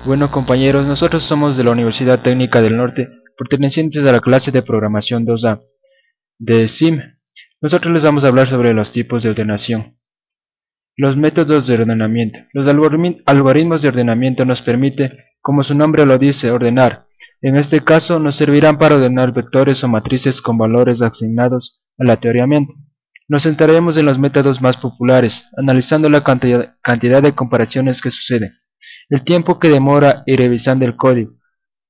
Bueno compañeros, nosotros somos de la Universidad Técnica del Norte, pertenecientes a la clase de programación 2A de SIM. Nosotros les vamos a hablar sobre los tipos de ordenación. Los métodos de ordenamiento. Los algoritmos de ordenamiento nos permiten, como su nombre lo dice, ordenar. En este caso nos servirán para ordenar vectores o matrices con valores asignados aleatoriamente. Nos centraremos en los métodos más populares, analizando la cantidad de comparaciones que suceden, el tiempo que demora y revisando el código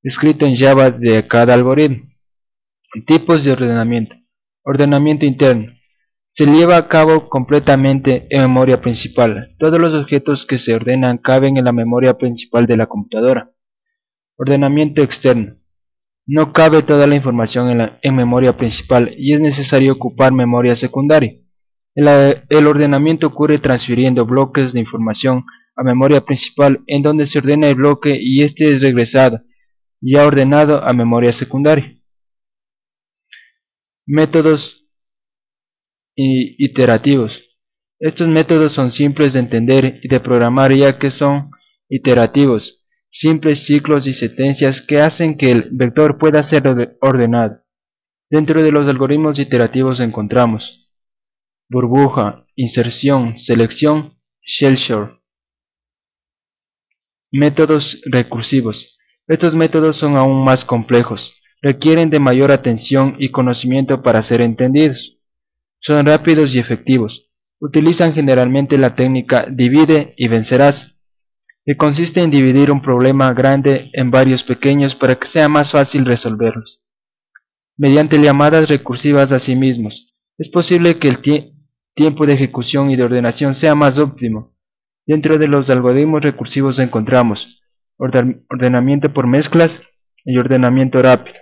escrito en Java de cada algoritmo. Tipos de ordenamiento. Ordenamiento interno. Se lleva a cabo completamente en memoria principal. Todos los objetos que se ordenan caben en la memoria principal de la computadora. Ordenamiento externo. No cabe toda la información en memoria principal y es necesario ocupar memoria secundaria. El ordenamiento ocurre transfiriendo bloques de información a memoria principal, en donde se ordena el bloque y este es regresado, ya ordenado, a memoria secundaria. Métodos iterativos. Estos métodos son simples de entender y de programar, ya que son iterativos, simples ciclos y sentencias que hacen que el vector pueda ser ordenado. Dentro de los algoritmos iterativos encontramos burbuja, inserción, selección, shell sort. Métodos recursivos. Estos métodos son aún más complejos, requieren de mayor atención y conocimiento para ser entendidos. Son rápidos y efectivos. Utilizan generalmente la técnica divide y vencerás, que consiste en dividir un problema grande en varios pequeños para que sea más fácil resolverlos. Mediante llamadas recursivas a sí mismos, es posible que el tiempo de ejecución y de ordenación sea más óptimo. Dentro de los algoritmos recursivos encontramos ordenamiento por mezclas y ordenamiento rápido.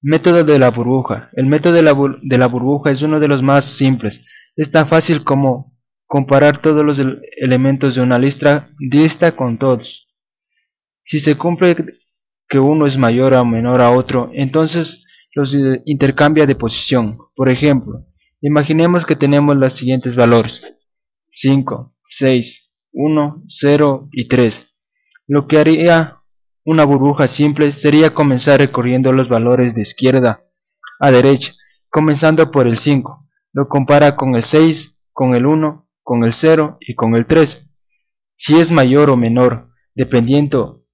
Método de la burbuja. El método de la burbuja es uno de los más simples. Es tan fácil como comparar todos los elementos de una lista con todos. Si se cumple que uno es mayor o menor a otro, entonces los intercambia de posición. Por ejemplo, imaginemos que tenemos los siguientes valores: 5, 6, 1, 0 y 3. Lo que haría una burbuja simple sería comenzar recorriendo los valores de izquierda a derecha, comenzando por el 5. Lo compara con el 6, con el 1, con el 0 y con el 3. Si es mayor o menor, dependiendo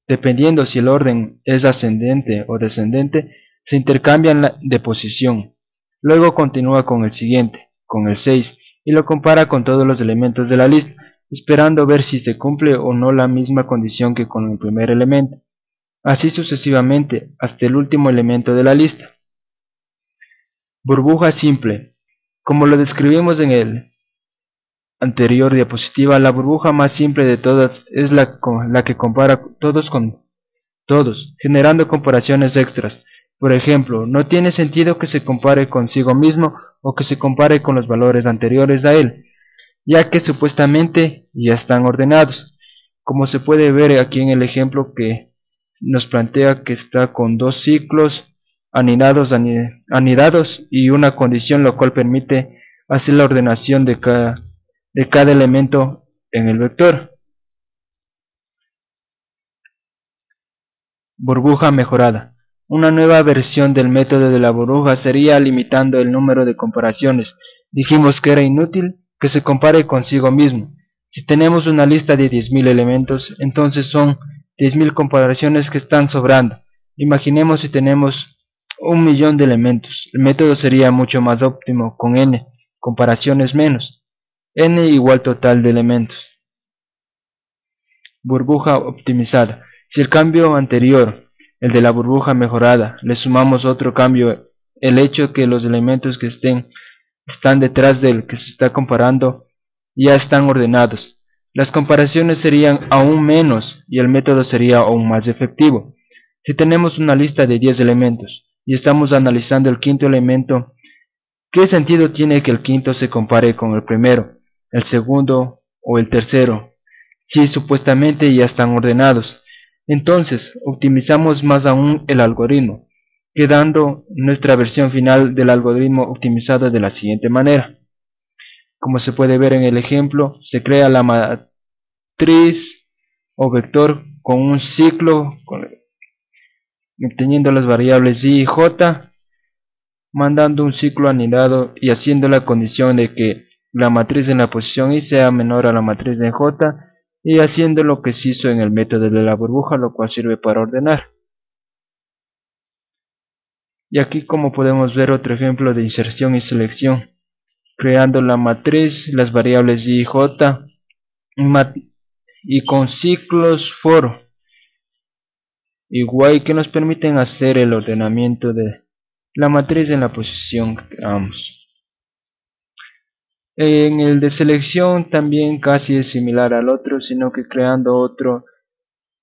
si el orden es ascendente o descendente, se intercambian de posición. Luego continúa con el siguiente, con el 6, y lo compara con todos los elementos de la lista, esperando ver si se cumple o no la misma condición que con el primer elemento. Así sucesivamente, hasta el último elemento de la lista. Burbuja simple. Como lo describimos en el anterior diapositiva, la burbuja más simple de todas es la que compara todos con todos, generando comparaciones extras. Por ejemplo, no tiene sentido que se compare consigo mismo o que se compare con los valores anteriores a él, ya que supuestamente ya están ordenados, como se puede ver aquí en el ejemplo que nos plantea que está con dos ciclos anidados y una condición, lo cual permite hacer la ordenación de cada elemento en el vector. Burbuja mejorada. Una nueva versión del método de la burbuja sería limitando el número de comparaciones. Dijimos que era inútil que se compare consigo mismo. Si tenemos una lista de 10.000 elementos, entonces son 10.000 comparaciones que están sobrando. Imaginemos si tenemos 1.000.000 de elementos. El método sería mucho más óptimo con n comparaciones menos, n igual total de elementos. Burbuja optimizada. Si el cambio anterior, el de la burbuja mejorada, le sumamos otro cambio, el hecho que los elementos que están detrás del que se está comparando ya están ordenados, las comparaciones serían aún menos y el método sería aún más efectivo. Si tenemos una lista de 10 elementos y estamos analizando el quinto elemento, ¿qué sentido tiene que el quinto se compare con el primero, el segundo o el tercero, si supuestamente ya están ordenados? Entonces optimizamos más aún el algoritmo, quedando nuestra versión final del algoritmo optimizado de la siguiente manera. Como se puede ver en el ejemplo, se crea la matriz o vector con un ciclo, obteniendo las variables y j, mandando un ciclo anidado y haciendo la condición de que la matriz en la posición y sea menor a la matriz en j, y haciendo lo que se hizo en el método de la burbuja, lo cual sirve para ordenar. Y aquí, como podemos ver, otro ejemplo de inserción y selección, creando la matriz, las variables y j, y con ciclos for y while que nos permiten hacer el ordenamiento de la matriz en la posición que queramos. En el de selección también casi es similar al otro, sino que creando otro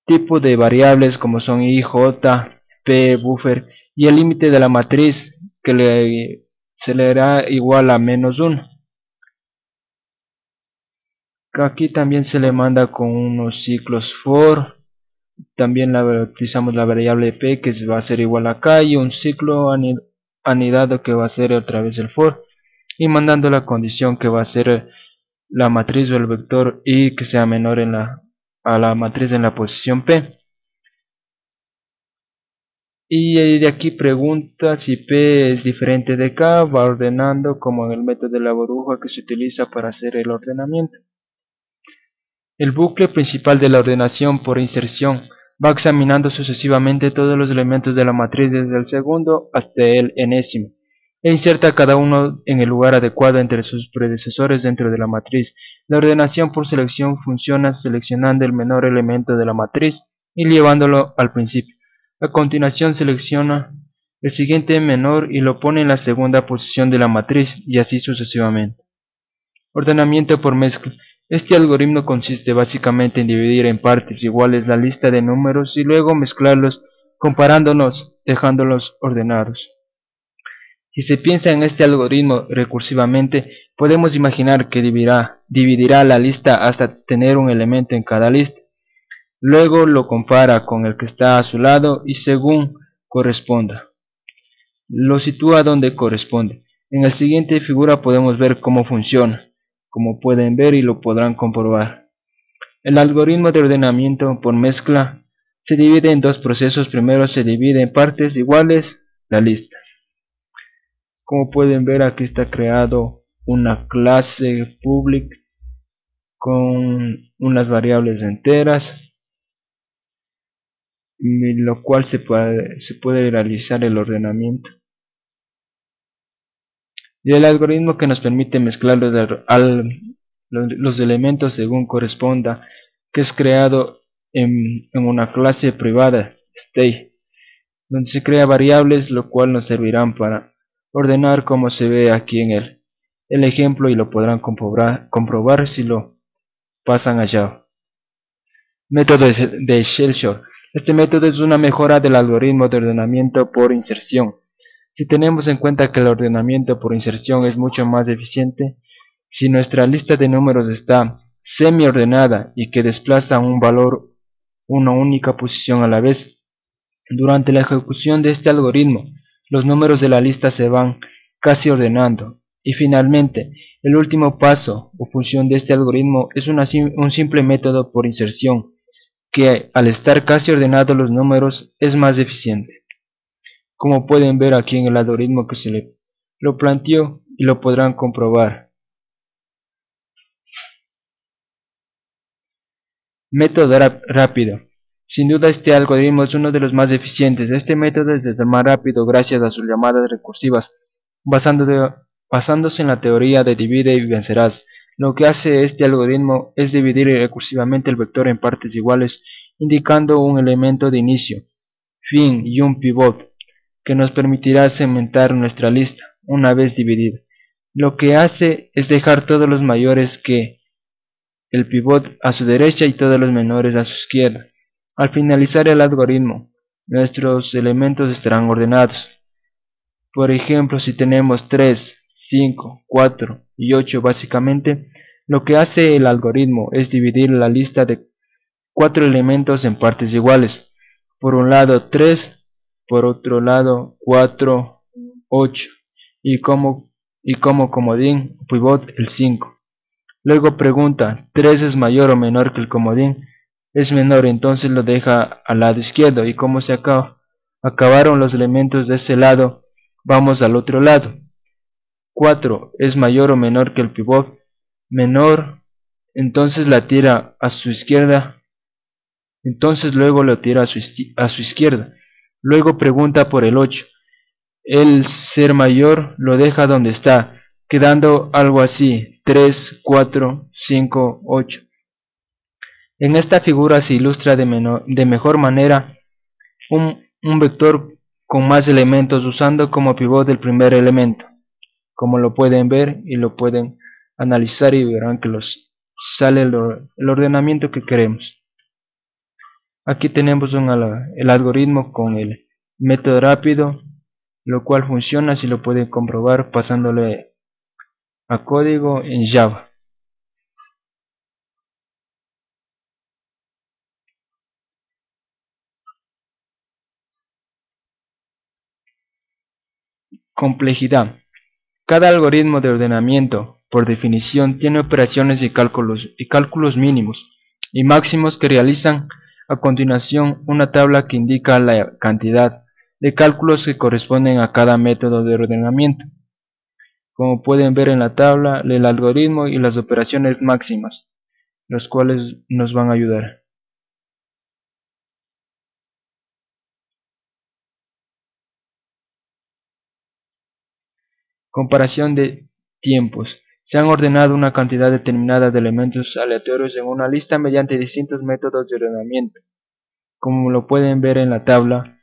tipo de variables como son i, j, p, buffer y el límite de la matriz que se le hará igual a -1. Aquí también se le manda con unos ciclos for. También utilizamos la variable p que va a ser igual a k y un ciclo anidado que va a ser otra vez el for, y mandando la condición que va a ser la matriz o el vector y que sea menor a la matriz en la posición p. Y de aquí pregunta si p es diferente de k, va ordenando como en el método de la burbuja que se utiliza para hacer el ordenamiento. El bucle principal de la ordenación por inserción va examinando sucesivamente todos los elementos de la matriz desde el segundo hasta el enésimo, e inserta cada uno en el lugar adecuado entre sus predecesores dentro de la matriz. La ordenación por selección funciona seleccionando el menor elemento de la matriz y llevándolo al principio. A continuación selecciona el siguiente menor y lo pone en la segunda posición de la matriz, y así sucesivamente. Ordenamiento por mezcla. Este algoritmo consiste básicamente en dividir en partes iguales la lista de números y luego mezclarlos comparándolos, dejándolos ordenados. Si se piensa en este algoritmo recursivamente, podemos imaginar que dividirá la lista hasta tener un elemento en cada lista. Luego lo compara con el que está a su lado y según corresponda, lo sitúa donde corresponde. En la siguiente figura podemos ver cómo funciona. Como pueden ver y lo podrán comprobar, el algoritmo de ordenamiento por mezcla se divide en dos procesos. Primero se divide en partes iguales la lista. Como pueden ver, aquí está creado una clase public con unas variables enteras, lo cual se puede realizar el ordenamiento. Y el algoritmo que nos permite mezclar los elementos según corresponda, que es creado en una clase privada, state, donde se crea variables, lo cual nos servirán para ordenar como se ve aquí en el ejemplo, y lo podrán comprobar si lo pasan allá. Método de Shellshore. Este método es una mejora del algoritmo de ordenamiento por inserción. Si tenemos en cuenta que el ordenamiento por inserción es mucho más eficiente, si nuestra lista de números está semi-ordenada y que desplaza un valor una única posición a la vez, durante la ejecución de este algoritmo, los números de la lista se van casi ordenando. Y finalmente, el último paso o función de este algoritmo es un simple método por inserción, que al estar casi ordenados los números es más eficiente. Como pueden ver aquí en el algoritmo que se lo planteó, y lo podrán comprobar. Método rápido. Sin duda este algoritmo es uno de los más eficientes. Este método es el más rápido gracias a sus llamadas recursivas, basándose en la teoría de divide y vencerás. Lo que hace este algoritmo es dividir recursivamente el vector en partes iguales, indicando un elemento de inicio, fin y un pivot, que nos permitirá segmentar nuestra lista una vez dividida. Lo que hace es dejar todos los mayores que el pivot a su derecha y todos los menores a su izquierda. Al finalizar el algoritmo, nuestros elementos estarán ordenados. Por ejemplo, si tenemos 3, 5, 4 y 8 básicamente, lo que hace el algoritmo es dividir la lista de 4 elementos en partes iguales. Por un lado 3, por otro lado 4, 8 y como comodín pivot el 5. Luego pregunta, ¿3 es mayor o menor que el comodín? es menor, entonces lo deja al lado izquierdo, y como se acabaron los elementos de ese lado, vamos al otro lado. 4 es mayor o menor que el pivot, menor, entonces la tira a su izquierda, entonces luego lo tira a su izquierda. Luego pregunta por el 8. El ser mayor lo deja donde está, quedando algo así, 3, 4, 5, 8. En esta figura se ilustra de mejor manera un vector con más elementos usando como pivot el primer elemento. Como lo pueden ver y lo pueden analizar, y verán que sale el ordenamiento que queremos. Aquí tenemos el algoritmo con el método rápido, lo cual funciona si lo pueden comprobar pasándole a código en Java. Complejidad. Cada algoritmo de ordenamiento, por definición, tiene operaciones y cálculos mínimos y máximos que realizan a continuación una tabla que indica la cantidad de cálculos que corresponden a cada método de ordenamiento. Como pueden ver en la tabla, el algoritmo y las operaciones máximas, los cuales nos van a ayudar. Comparación de tiempos. Se han ordenado una cantidad determinada de elementos aleatorios en una lista mediante distintos métodos de ordenamiento, como lo pueden ver en la tabla,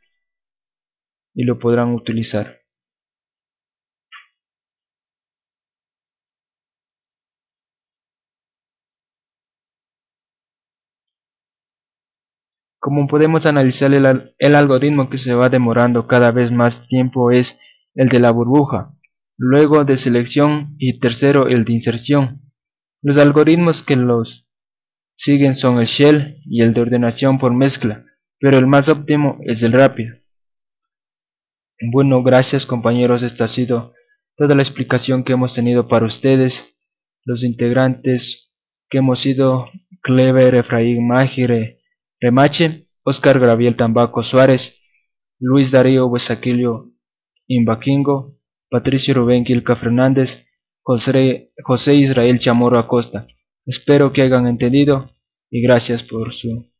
y lo podrán utilizar. Como podemos analizar, el algoritmo que se va demorando cada vez más tiempo es el de la burbuja, luego de selección y tercero el de inserción. Los algoritmos que los siguen son el shell y el de ordenación por mezcla, pero el más óptimo es el rápido. Bueno, gracias compañeros, esta ha sido toda la explicación que hemos tenido para ustedes. Los integrantes que hemos sido Clever, Efraín Magire Remache, Oscar Gabriel Tambaco Suárez, Luis Darío Huesaquillo Imbaquingo, Patricio Rubén Quilca Fernández, José Israel Chamorro Acosta. Espero que hayan entendido y gracias por su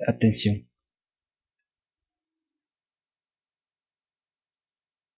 atención.